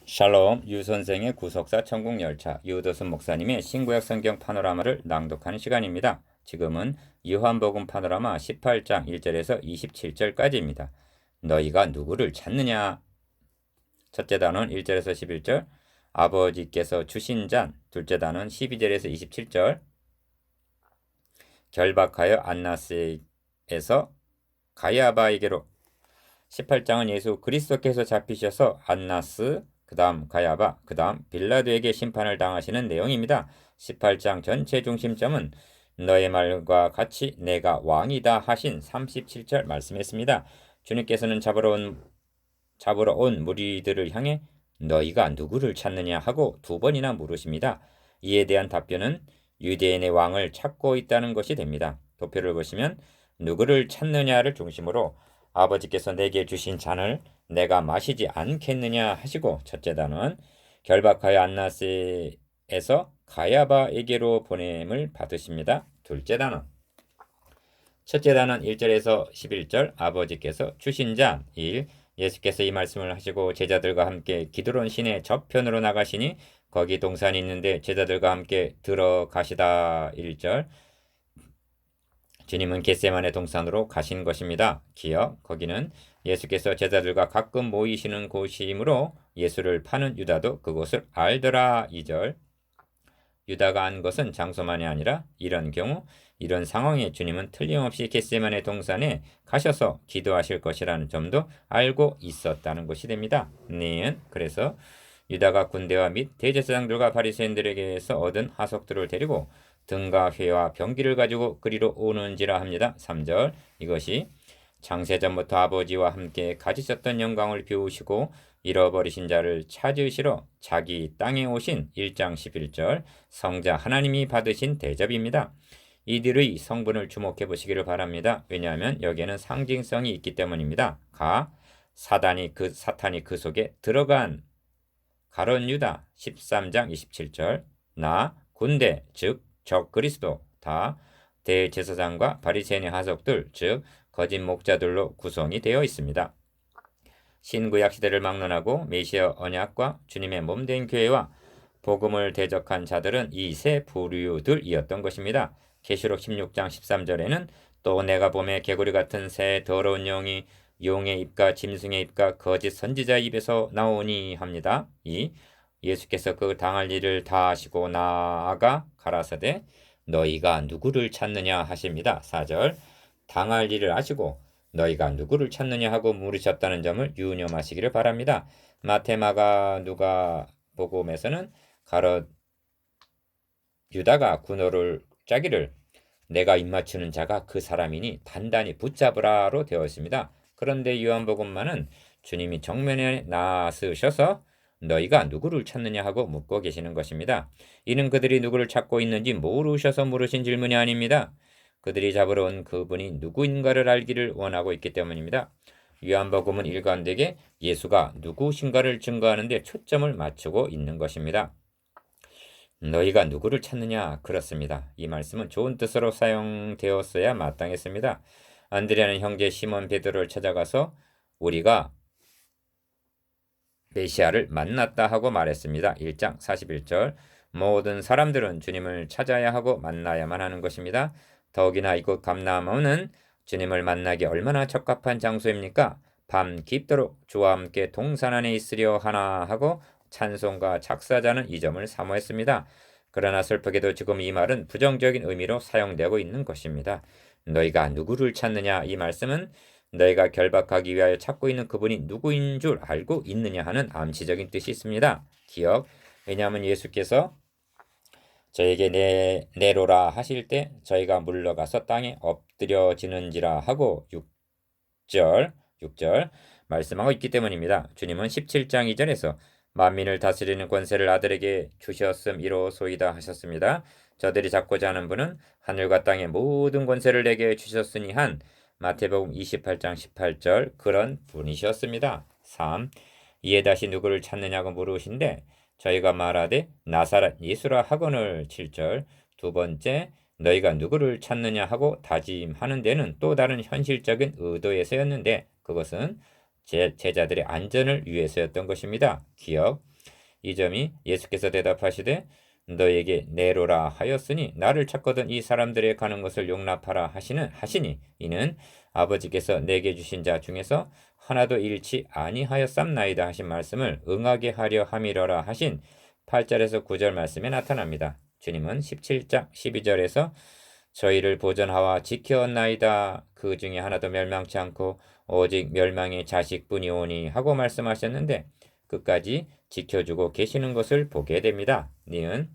샬롬 유 선생의 구속사 천국열차 유도순 목사님의 신구약 성경 파노라마를 낭독하는 시간입니다. 지금은 요한복음 파노라마 18장 1절에서 27절까지입니다. 너희가 누구를 찾느냐? 첫째 단원 1절에서 11절, 아버지께서 주신 잔. 둘째 단원 12절에서 27절, 결박하여 안나스에서 가야바에게로. 18장은 예수 그리스도께서 잡히셔서 안나스, 그 다음 가야바, 그 다음 빌라도에게 심판을 당하시는 내용입니다. 18장 전체 중심점은 너의 말과 같이 내가 왕이다 하신 37절 말씀했습니다. 주님께서는 잡으러 온 무리들을 향해 너희가 누구를 찾느냐 하고 두 번이나 물으십니다. 이에 대한 답변은 유대인의 왕을 찾고 있다는 것이 됩니다. 도표를 보시면 누구를 찾느냐를 중심으로 아버지께서 내게 주신 잔을 내가 마시지 않겠느냐 하시고, 첫째 단은 결박하여 안나스에서 가야바에게로 보냄을 받으십니다. 둘째 단은 첫째 단은 1절에서 11절 아버지께서 주신 잔. 1. 예수께서 이 말씀을 하시고 제자들과 함께 기드론 시내 저편으로 나가시니 거기 동산이 있는데 제자들과 함께 들어가시다. 1절 주님은 겟세마네 동산으로 가신 것입니다. 기억, 거기는 예수께서 제자들과 가끔 모이시는 곳이므로 예수를 파는 유다도 그곳을 알더라. 2절 유다가 안 것은 장소만이 아니라 이런 경우 이런 상황에 주님은 틀림없이 겟세마네 동산에 가셔서 기도하실 것이라는 점도 알고 있었다는 것이 됩니다. 네, 그래서 유다가 군대와 및 대제사장들과 바리새인들에게서 얻은 하석들을 데리고 등과 회와 병기를 가지고 그리로 오는지라 합니다. 3절 이것이 창세전부터 아버지와 함께 가지셨던 영광을 비우시고 잃어버리신 자를 찾으시러 자기 땅에 오신 1장 11절 성자 하나님이 받으신 대접입니다. 이들의 성분을 주목해 보시기를 바랍니다. 왜냐하면 여기에는 상징성이 있기 때문입니다. 사탄이 그 속에 들어간 가론 유다 13장 27절 군대 즉 적 그리스도 다 대제사장과 바리새인의 하석들 즉 거짓 목자들로 구성이 되어 있습니다. 신구약 시대를 막론하고 메시아 언약과 주님의 몸된 교회와 복음을 대적한 자들은 이 세 부류들이었던 것입니다. 계시록 16장 13절에는 또 내가 봄에 개구리 같은 새 더러운 영이 용의 입과 짐승의 입과 거짓 선지자의 입에서 나오니 합니다. 예수께서 그 당할 일을 다 하시고 나아가 가라사대 너희가 누구를 찾느냐 하십니다. 4절 당할 일을 아시고 너희가 누구를 찾느냐 하고 물으셨다는 점을 유념하시기를 바랍니다. 마태, 마가, 누가 복음에서는 유다가 군호를 짜기를 내가 입맞추는 자가 그 사람이니 단단히 붙잡으라로 되어 있습니다. 그런데 요한복음만은 주님이 정면에 나서셔서 너희가 누구를 찾느냐 하고 묻고 계시는 것입니다. 이는 그들이 누구를 찾고 있는지 모르셔서 물으신 질문이 아닙니다. 그들이 잡으러 온 그분이 누구인가를 알기를 원하고 있기 때문입니다. 요한복음은 일관되게 예수가 누구신가를 증거하는 데 초점을 맞추고 있는 것입니다. 너희가 누구를 찾느냐? 그렇습니다. 이 말씀은 좋은 뜻으로 사용되었어야 마땅했습니다. 안드레아는 형제 시몬 베드로를 찾아가서 우리가 메시아를 만났다 하고 말했습니다. 1장 41절 모든 사람들은 주님을 찾아야 하고 만나야만 하는 것입니다. 더욱이나 이곳 감람원은 주님을 만나기 얼마나 적합한 장소입니까? 밤 깊도록 주와 함께 동산 안에 있으려 하나 하고 찬송가 작사자는 이 점을 사모했습니다. 그러나 슬프게도 지금 이 말은 부정적인 의미로 사용되고 있는 것입니다. 너희가 누구를 찾느냐? 이 말씀은 너희가 결박하기 위하여 찾고 있는 그분이 누구인 줄 알고 있느냐 하는 암시적인 뜻이 있습니다. 기억. 왜냐하면 예수께서 저에게 내로라 하실 때 저희가 물러가서 땅에 엎드려지는지라 하고 6절 말씀하고 있기 때문입니다. 주님은 17장 2절에서 만민을 다스리는 권세를 아들에게 주셨음이로소이다 하셨습니다. 저들이 잡고자 하는 분은 하늘과 땅의 모든 권세를 내게 주셨으니 한 마태복음 28장 18절 그런 분이셨습니다. 3. 이에 다시 누구를 찾느냐고 물으신데 저희가 말하되 나사렛 예수라 하거늘. 7절 두 번째 너희가 누구를 찾느냐 하고 다짐하는 데는 또 다른 현실적인 의도에서였는데 그것은 제자들의 안전을 위해서였던 것입니다. 기억. 이 점이 예수께서 대답하시되 너에게 내로라 하였으니 나를 찾거든 이 사람들의 가는 것을 용납하라 하시니 이는 아버지께서 내게 주신 자 중에서 하나도 잃지 아니하였삼나이다 하신 말씀을 응하게 하려 함이러라 하신 8절에서 9절 말씀에 나타납니다. 주님은 17장 12절에서 저희를 보전하와 지켰나이다. 그 중에 하나도 멸망치 않고 오직 멸망의 자식뿐이오니 하고 말씀하셨는데 끝까지 지켜주고 계시는 것을 보게 됩니다. 니은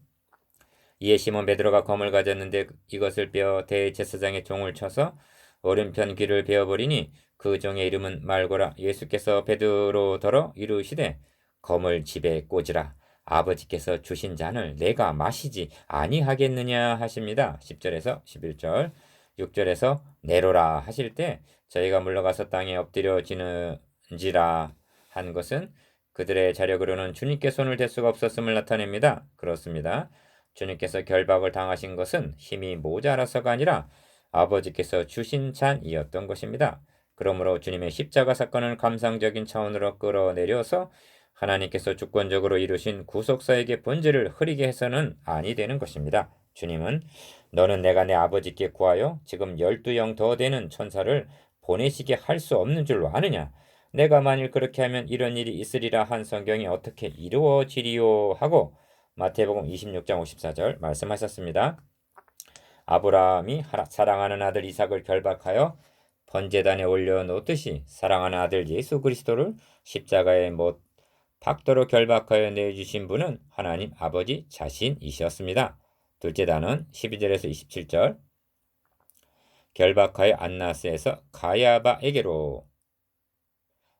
이에 시몬 베드로가 검을 가졌는데 이것을 빼어 대제사장의 종을 쳐서 오른편 귀를 베어버리니 그 종의 이름은 말고라. 예수께서 베드로더러 이르시되 검을 집에 꽂으라. 아버지께서 주신 잔을 내가 마시지 아니하겠느냐 하십니다. 10절에서 11절 6절에서 내로라 하실 때 저희가 물러가서 땅에 엎드려지는지라 한 것은 그들의 자력으로는 주님께 손을 댈 수가 없었음을 나타냅니다. 그렇습니다. 주님께서 결박을 당하신 것은 힘이 모자라서가 아니라 아버지께서 주신 잔이었던 것입니다. 그러므로 주님의 십자가 사건을 감상적인 차원으로 끌어내려서 하나님께서 주권적으로 이루신 구속사에게 본질을 흐리게 해서는 아니 되는 것입니다. 주님은 너는 내가 내 아버지께 구하여 지금 12영 더 되는 천사를 보내시게 할 수 없는 줄 아느냐? 내가 만일 그렇게 하면 이런 일이 있으리라 한 성경이 어떻게 이루어지리요 하고 마태복음 26장 54절 말씀하셨습니다. 아브라함이 사랑하는 아들 이삭을 결박하여 번제단에 올려놓듯이 사랑하는 아들 예수 그리스도를 십자가에 못 박도로 결박하여 내주신 분은 하나님 아버지 자신이셨습니다. 둘째 단은 12절에서 27절 결박하여 안나스에서 가야바에게로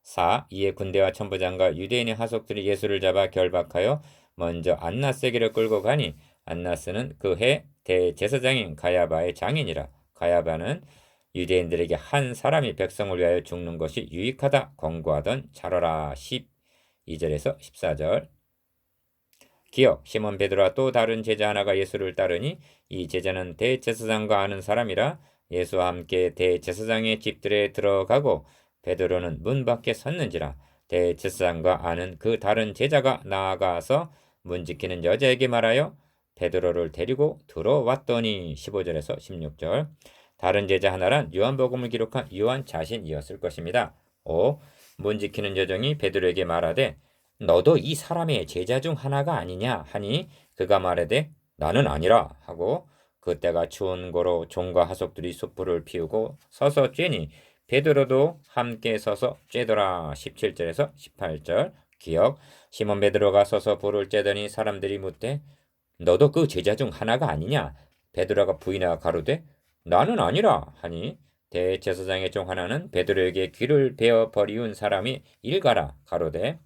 4. 이에 군대와 천부장과 유대인의 하속들이 예수를 잡아 결박하여 먼저 안나스에게로 끌고 가니 안나스는 그 해 대제사장인 가야바의 장인이라. 가야바는 유대인들에게 한 사람이 백성을 위하여 죽는 것이 유익하다 권고하던 자로라. 12절에서 14절 기억 시몬 베드로와 또 다른 제자 하나가 예수를 따르니 이 제자는 대제사장과 아는 사람이라 예수와 함께 대제사장의 집들에 들어가고 베드로는 문 밖에 섰는지라. 대제사장과 아는 그 다른 제자가 나아가서 문 지키는 여자에게 말하여 베드로를 데리고 들어왔더니 15절에서 16절 다른 제자 하나란 요한복음을 기록한 요한 자신이었을 것입니다. 5. 문 지키는 여종이 베드로에게 말하되 너도 이 사람의 제자 중 하나가 아니냐 하니 그가 말하되 나는 아니라 하고 그때가 추운 고로 종과 하속들이 숯불을 피우고 서서 쬐니 베드로도 함께 서서 쬐더라. 17절에서 18절 기억 시몬 베드로가 서서 불을 쬐더니 사람들이 묻되 너도 그 제자 중 하나가 아니냐? 베드로가 부인하여 가로되 나는 아니라 하니 대제사장의 종 하나는 베드로에게 귀를 베어 버리운 사람이 일가라 가로되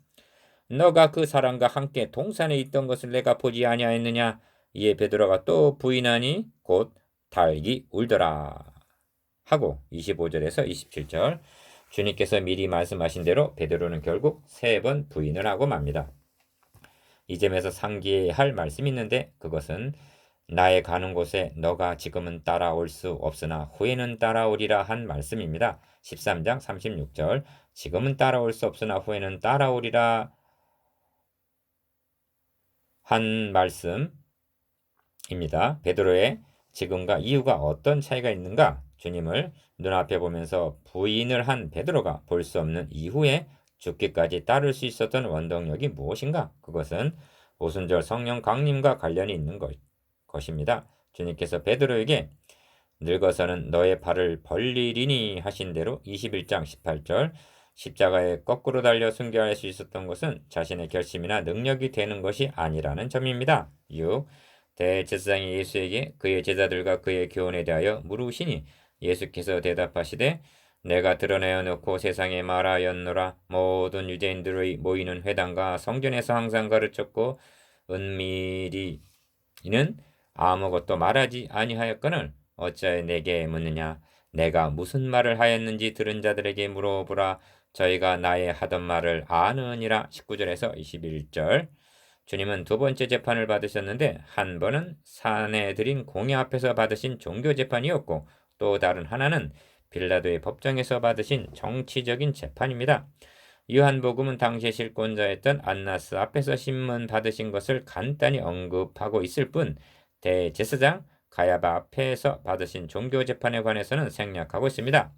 너가 그 사람과 함께 동산에 있던 것을 내가 보지 아니하였느냐? 이에 베드로가 또 부인하니 곧 달기 울더라 하고 25절에서 27절 주님께서 미리 말씀하신 대로 베드로는 결국 3번 부인을 하고 맙니다. 이 점에서 상기할 말씀이 있는데 그것은 나의 가는 곳에 너가 지금은 따라올 수 없으나 후에는 따라오리라 한 말씀입니다. 13장 36절 지금은 따라올 수 없으나 후에는 따라오리라 한 말씀입니다. 베드로의 지금과 이후가 어떤 차이가 있는가? 주님을 눈앞에 보면서 부인을 한 베드로가 볼 수 없는 이후에 죽기까지 따를 수 있었던 원동력이 무엇인가? 그것은 오순절 성령 강림과 관련이 있는 것입니다. 주님께서 베드로에게 늙어서는 너의 발을 벌리리니 하신 대로 21장 18절 십자가에 거꾸로 달려 순교할 수 있었던 것은 자신의 결심이나 능력이 되는 것이 아니라는 점입니다. 6. 대제사장이 예수에게 그의 제자들과 그의 교훈에 대하여 물으시니 예수께서 대답하시되 내가 드러내어 놓고 세상에 말하였노라. 모든 유대인들의 모이는 회당과 성전에서 항상 가르쳤고 은밀히 이는 아무것도 말하지 아니하였거늘 어찌하여 내게 묻느냐. 내가 무슨 말을 하였는지 들은 자들에게 물어보라. 저희가 나의 하던 말을 아느니라. 19절에서 21절 주님은 두 번째 재판을 받으셨는데 한 번은 사내들인 공회 앞에서 받으신 종교 재판이었고 또 다른 하나는 빌라도의 법정에서 받으신 정치적인 재판입니다. 요한복음은 당시의 실권자였던 안나스 앞에서 신문 받으신 것을 간단히 언급하고 있을 뿐 대제사장 가야바 앞에서 받으신 종교재판에 관해서는 생략하고 있습니다.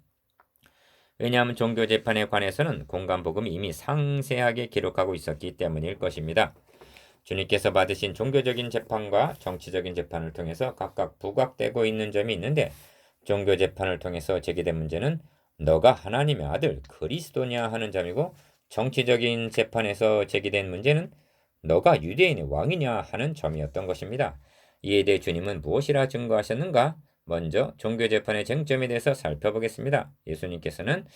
왜냐하면 종교재판에 관해서는 공관복음이 이미 상세하게 기록하고 있었기 때문일 것입니다. 주님께서 받으신 종교적인 재판과 정치적인 재판을 통해서 각각 부각되고 있는 점이 있는데 종교재판을 통해서 제기된 문제는 너가 하나님의 아들 그리스도냐 하는 점이고 정치적인 재판에서 제기된 문제는 너가 유대인의 왕이냐 하는 점이었던 것입니다. 이에 대해 주님은 무엇이라 증거하셨는가? 먼저 종교재판의 쟁점에 대해서 살펴보겠습니다. 예수님께서는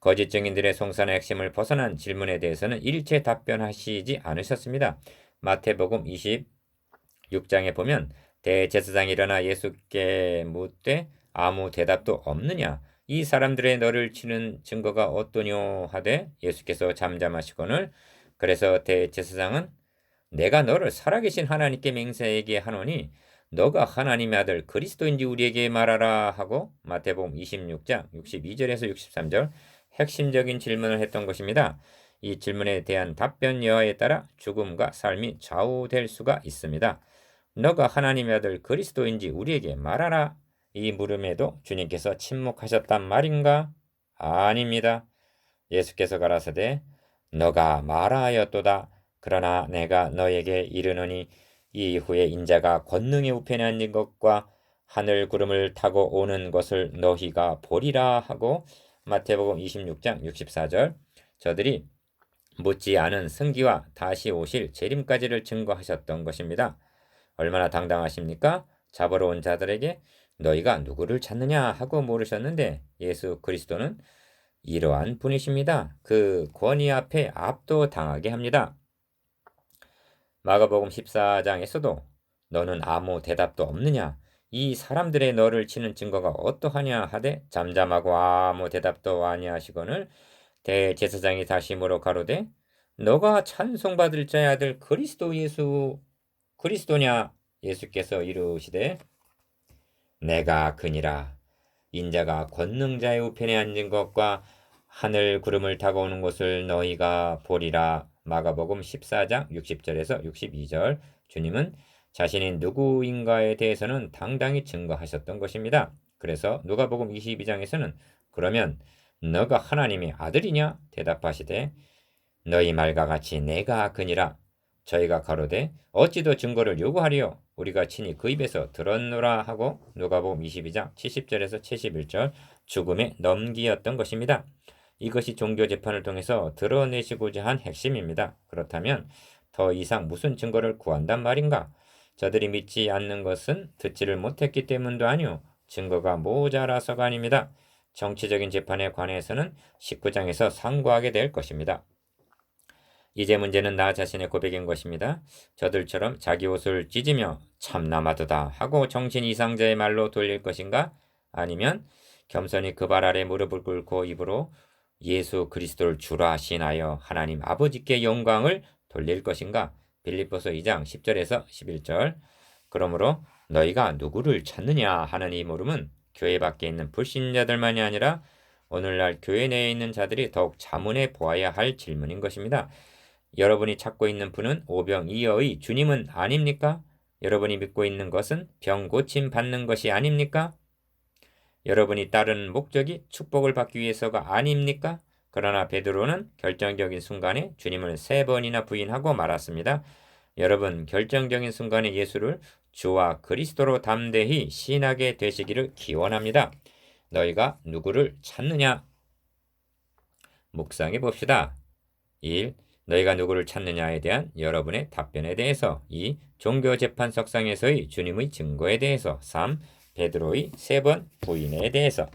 거짓 증인들의 송산의 핵심을 벗어난 질문에 대해서는 일체 답변하시지 않으셨습니다. 마태복음 26장에 보면 대제사장이 일어나 예수께 묻되 아무 대답도 없느냐? 이 사람들의 너를 치는 증거가 어떠뇨 하되 예수께서 잠잠하시거늘 그래서 대제사장은 내가 너를 살아계신 하나님께 맹세하게 하노니 너가 하나님의 아들 그리스도인지 우리에게 말하라 하고 마태복음 26장 62절에서 63절 핵심적인 질문을 했던 것입니다. 이 질문에 대한 답변 여하에 따라 죽음과 삶이 좌우될 수가 있습니다. 너가 하나님의 아들 그리스도인지 우리에게 말하라. 이 물음에도 주님께서 침묵하셨단 말인가? 아닙니다. 예수께서 가라사대 너가 말하였도다. 그러나 내가 너에게 이르노니 이후에 인자가 권능의 우편에 앉은 것과 하늘 구름을 타고 오는 것을 너희가 보리라 하고 마태복음 26장 64절 저들이 묻지 않은 승기와 다시 오실 재림까지를 증거하셨던 것입니다. 얼마나 당당하십니까? 잡으러 온 자들에게 너희가 누구를 찾느냐 하고 물으셨는데 예수 그리스도는 이러한 분이십니다. 그 권위 앞에 압도당하게 합니다. 마가복음 14장에서도 너는 아무 대답도 없느냐? 이 사람들의 너를 치는 증거가 어떠하냐 하되 잠잠하고 아무 대답도 아니하시거늘 대제사장이 다시 물어 가로되 너가 찬송받을 자의 아들 그리스도 예수 그리스도냐? 예수께서 이르시되 내가 그니라. 인자가 권능자의 우편에 앉은 것과 하늘 구름을 타고 오는 것을 너희가 보리라. 마가복음 14장 60절에서 62절 주님은 자신이 누구인가에 대해서는 당당히 증거하셨던 것입니다. 그래서 누가복음 22장에서는 그러면 너가 하나님의 아들이냐? 대답하시되 너희 말과 같이 내가 그니라. 저희가 가로되 어찌 더 증거를 요구하리요? 우리가 친히 그 입에서 들었노라 하고 누가복음 22장 70절에서 71절 죽음의 넘기였던 것입니다. 이것이 종교재판을 통해서 드러내시고자 한 핵심입니다. 그렇다면 더 이상 무슨 증거를 구한단 말인가? 저들이 믿지 않는 것은 듣지를 못했기 때문도 아니요 증거가 모자라서가 아닙니다. 정치적인 재판에 관해서는 19장에서 상고하게 될 것입니다. 이제 문제는 나 자신의 고백인 것입니다. 저들처럼 자기 옷을 찢으며 참나마도다 하고 정신 이상자의 말로 돌릴 것인가? 아니면 겸손히 그 발 아래 무릎을 꿇고 입으로 예수 그리스도를 주라 신하여 하나님 아버지께 영광을 돌릴 것인가? 빌립보서 2장 10절에서 11절 그러므로 너희가 누구를 찾느냐 하는 이 물음은 교회 밖에 있는 불신자들만이 아니라 오늘날 교회 내에 있는 자들이 더욱 자문해 보아야 할 질문인 것입니다. 여러분이 찾고 있는 분은 오병이어의 주님은 아닙니까? 여러분이 믿고 있는 것은 병 고침 받는 것이 아닙니까? 여러분이 따르는 목적이 축복을 받기 위해서가 아닙니까? 그러나 베드로는 결정적인 순간에 주님을 3번이나 부인하고 말았습니다. 여러분 결정적인 순간에 예수를 주와 그리스도로 담대히 신하게 되시기를 기원합니다. 너희가 누구를 찾느냐? 묵상해 봅시다. 1. 너희가 누구를 찾느냐에 대한 여러분의 답변에 대해서 2. 종교재판석상에서의 주님의 증거에 대해서 3. 베드로의 3번 부인에 대해서